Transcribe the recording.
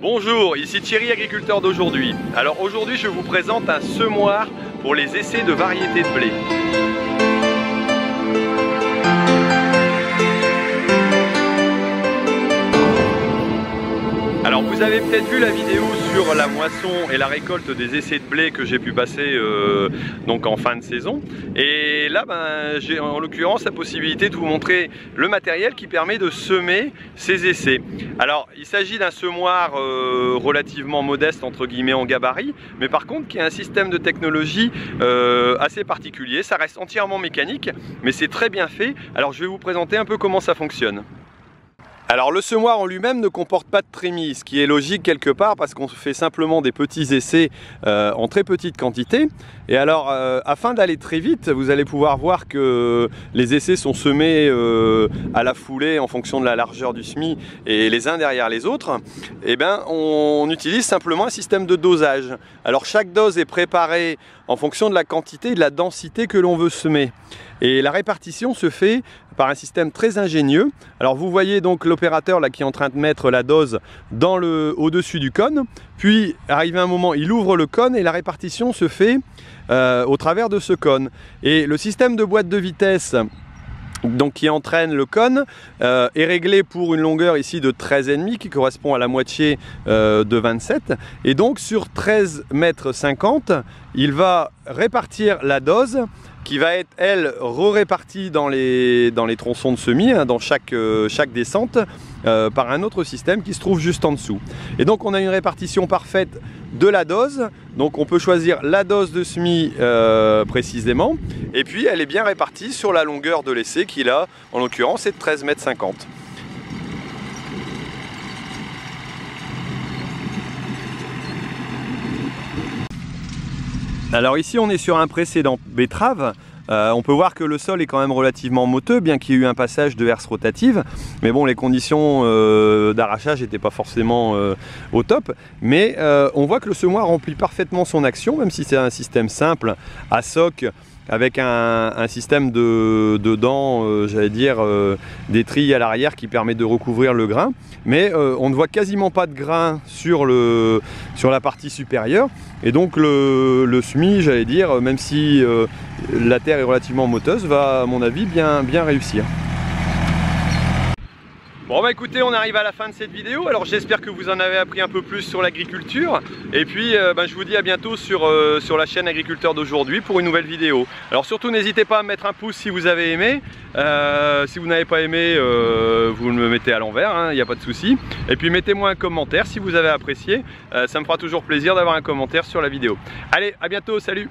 Bonjour, ici Thierry, agriculteur d'aujourd'hui. Alors aujourd'hui je vous présente un semoir pour les essais de variétés de blé. Alors vous avez peut-être vu la vidéo sur la moisson et la récolte des essais de blé que j'ai pu passer donc en fin de saison. Et là j'ai en l'occurrence la possibilité de vous montrer le matériel qui permet de semer ces essais. Alors il s'agit d'un semoir relativement modeste entre guillemets en gabarit, mais par contre qui a un système de technologie assez particulier. Ça reste entièrement mécanique, mais c'est très bien fait. Alors je vais vous présenter un peu comment ça fonctionne. Alors le semoir en lui-même ne comporte pas de trémies, ce qui est logique quelque part parce qu'on fait simplement des petits essais en très petite quantité. Et alors afin d'aller très vite, vous allez pouvoir voir que les essais sont semés à la foulée en fonction de la largeur du semis et les uns derrière les autres. Et bien on utilise simplement un système de dosage. Alors chaque dose est préparée en fonction de la quantité et de la densité que l'on veut semer. Et la répartition se fait par un système très ingénieux. Alors vous voyez donc l'opérateur là qui est en train de mettre la dose au-dessus du cône. Puis arrivé un moment, il ouvre le cône et la répartition se fait au travers de ce cône. Et le système de boîte de vitesse donc qui entraîne le cône est réglé pour une longueur ici de 13,5 qui correspond à la moitié de 27, et donc sur 13,50 m il va répartir la dose qui va être elle répartie dans les tronçons de semis, dans chaque descente par un autre système qui se trouve juste en dessous. Et donc on a une répartition parfaite de la dose, donc on peut choisir la dose de semis précisément, et puis elle est bien répartie sur la longueur de l'essai qui là en l'occurrence est de 13,50 m. Alors ici on est sur un précédent betterave. On peut voir que le sol est quand même relativement moteux, bien qu'il y ait eu un passage de herse rotative. Mais bon, les conditions d'arrachage n'étaient pas forcément au top. Mais on voit que le semoir remplit parfaitement son action, même si c'est un système simple, à soc, avec un système de dents, j'allais dire, des trilles à l'arrière qui permet de recouvrir le grain. Mais on ne voit quasiment pas de grain sur la partie supérieure. Et donc le semis, j'allais dire, même si la terre est relativement moteuse, va à mon avis bien réussir. Bon bah écoutez, on arrive à la fin de cette vidéo. Alors j'espère que vous en avez appris un peu plus sur l'agriculture. Et puis je vous dis à bientôt sur la chaîne Agriculteur d'aujourd'hui pour une nouvelle vidéo. Alors surtout n'hésitez pas à mettre un pouce si vous avez aimé. Si vous n'avez pas aimé, vous me mettez à l'envers, il n'y a pas de souci. Et puis mettez-moi un commentaire si vous avez apprécié. Ça me fera toujours plaisir d'avoir un commentaire sur la vidéo. Allez, à bientôt, salut!